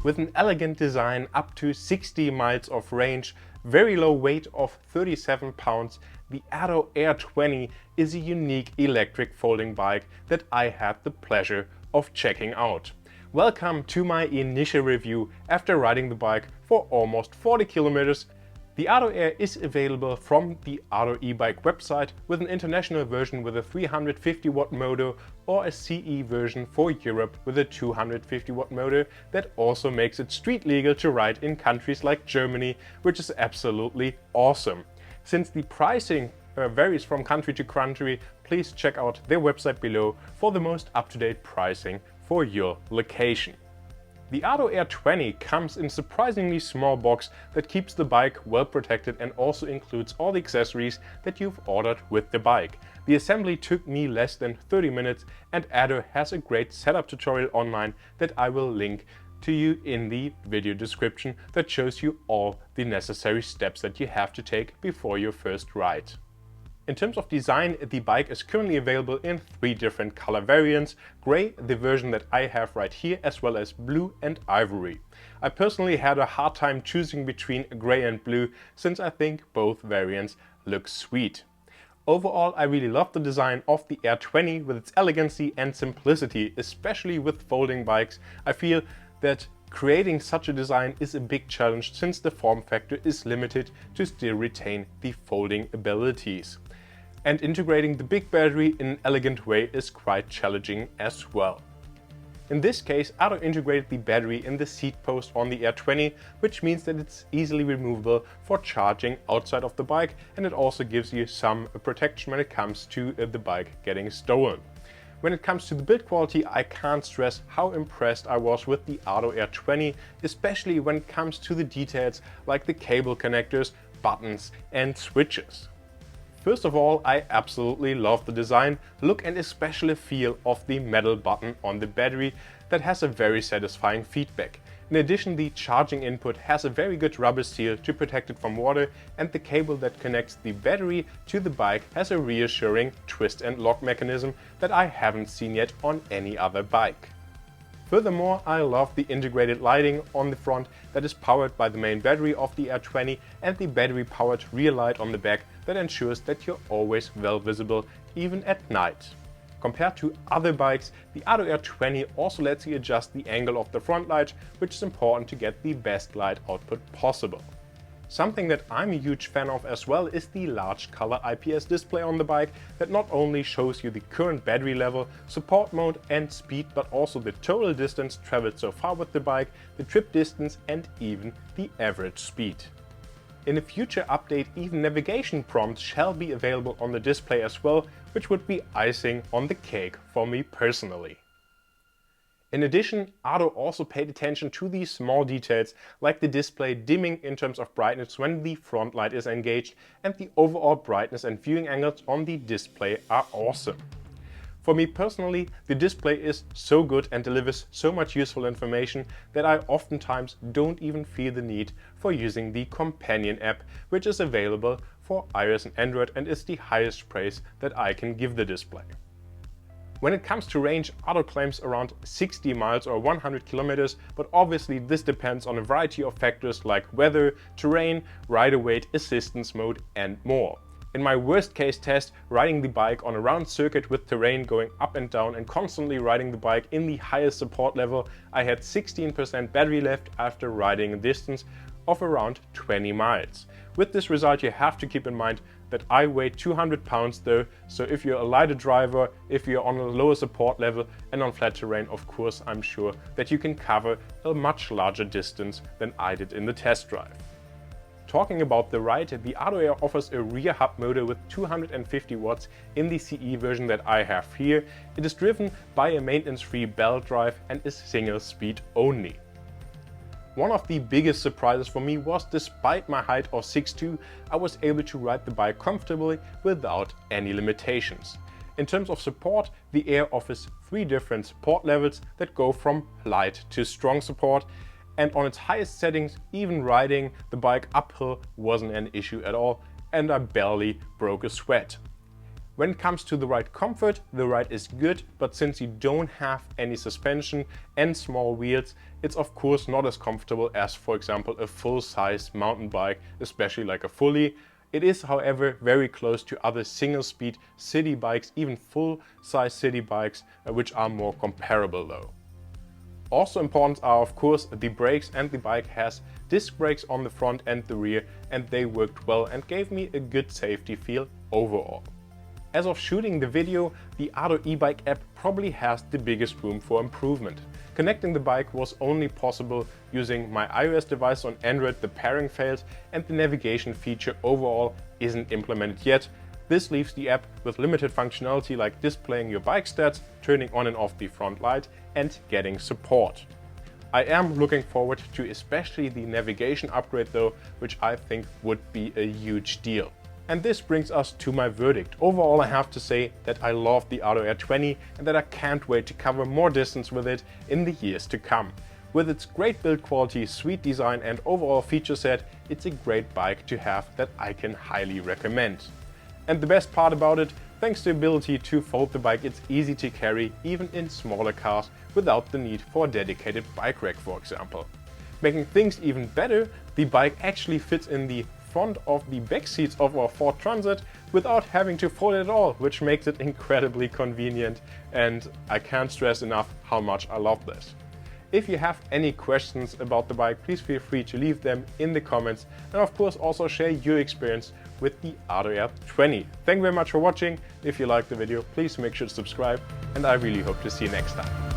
With an elegant design, up to 60 miles of range, very low weight of 37 pounds, the ADO Air 20 is a unique electric folding bike that I had the pleasure of checking out. Welcome to my initial review after riding the bike for almost 40 kilometers. The ADO Air is available from the ADO EBIKE website with an international version with a 350 watt motor or a CE version for Europe with a 250 watt motor that also makes it street legal to ride in countries like Germany, which is absolutely awesome. Since the pricing varies from country to country, please check out their website below for the most up-to-date pricing for your location. The ADO Air 20 comes in a surprisingly small box that keeps the bike well protected and also includes all the accessories that you've ordered with the bike. The assembly took me less than 30 minutes and ADO has a great setup tutorial online that I will link to you in the video description that shows you all the necessary steps that you have to take before your first ride. In terms of design, the bike is currently available in 3 different color variants: grey, the version that I have right here, as well as blue and ivory. I personally had a hard time choosing between grey and blue since I think both variants look sweet. Overall, I really love the design of the Air 20 with its elegancy and simplicity, especially with folding bikes. I feel that creating such a design is a big challenge since the form factor is limited to still retain the folding abilities. And integrating the big battery in an elegant way is quite challenging as well. In this case, ADO integrated the battery in the seat post on the Air 20, which means that it's easily removable for charging outside of the bike, and it also gives you some protection when it comes to the bike getting stolen. When it comes to the build quality, I can't stress how impressed I was with the ADO Air 20, especially when it comes to the details like the cable connectors, buttons and switches. First of all, I absolutely love the design, look and especially feel of the metal button on the battery that has a very satisfying feedback. In addition, the charging input has a very good rubber seal to protect it from water, and the cable that connects the battery to the bike has a reassuring twist and lock mechanism that I haven't seen yet on any other bike. Furthermore, I love the integrated lighting on the front that is powered by the main battery of the Air 20 and the battery-powered rear light on the back that ensures that you're always well visible, even at night. Compared to other bikes, the ADO Air 20 also lets you adjust the angle of the front light, which is important to get the best light output possible. Something that I'm a huge fan of as well is the large color IPS display on the bike that not only shows you the current battery level, support mode and speed, but also the total distance traveled so far with the bike, the trip distance and even the average speed. In a future update, even navigation prompts shall be available on the display as well, which would be icing on the cake for me personally. In addition, ADO also paid attention to these small details like the display dimming in terms of brightness when the front light is engaged, and the overall brightness and viewing angles on the display are awesome. For me personally, the display is so good and delivers so much useful information that I oftentimes don't even feel the need for using the companion app, which is available for iOS and Android and is the highest praise that I can give the display. When it comes to range, ADO claims around 60 miles or 100 kilometers, but obviously this depends on a variety of factors like weather, terrain, rider weight, assistance mode and more. In my worst case test, riding the bike on a round circuit with terrain going up and down and constantly riding the bike in the highest support level, I had 16% battery left after riding a distance of around 20 miles. With this result, you have to keep in mind that I weigh 200 pounds though, so if you're a lighter driver, if you're on a lower support level and on flat terrain, of course I'm sure that you can cover a much larger distance than I did in the test drive. Talking about the ride, the ADO Air offers a rear hub motor with 250 watts in the CE version that I have here. It is driven by a maintenance-free belt drive and is single speed only. One of the biggest surprises for me was, despite my height of 6'2", I was able to ride the bike comfortably without any limitations. In terms of support, the Air offers 3 different support levels that go from light to strong support, and on its highest settings, even riding the bike uphill wasn't an issue at all, and I barely broke a sweat. When it comes to the ride comfort, the ride is good, but since you don't have any suspension and small wheels, it's of course not as comfortable as, for example, a full-size mountain bike, especially like a fully. It is, however, very close to other single-speed city bikes, even full-size city bikes, which are more comparable though. Also important are of course the brakes, and the bike has disc brakes on the front and the rear, and they worked well and gave me a good safety feel overall. As of shooting the video, the Audiio EBIKE app probably has the biggest room for improvement. Connecting the bike was only possible using my iOS device. On Android the pairing failed and the navigation feature overall isn't implemented yet. This leaves the app with limited functionality like displaying your bike stats, turning on and off the front light, and getting support. I am looking forward to especially the navigation upgrade though, which I think would be a huge deal. And this brings us to my verdict. Overall, I have to say that I love the Audiio Air 20 and that I can't wait to cover more distance with it in the years to come. With its great build quality, sweet design and overall feature set, it's a great bike to have that I can highly recommend. And the best part about it, thanks to the ability to fold the bike, it's easy to carry even in smaller cars without the need for a dedicated bike rack, for example. Making things even better, the bike actually fits in the front of the back seats of our Ford Transit without having to fold it at all, which makes it incredibly convenient, and I can't stress enough how much I love this. If you have any questions about the bike, please feel free to leave them in the comments, and of course also share your experience with the Audiio Air 20. Thank you very much for watching. If you liked the video, please make sure to subscribe, and I really hope to see you next time.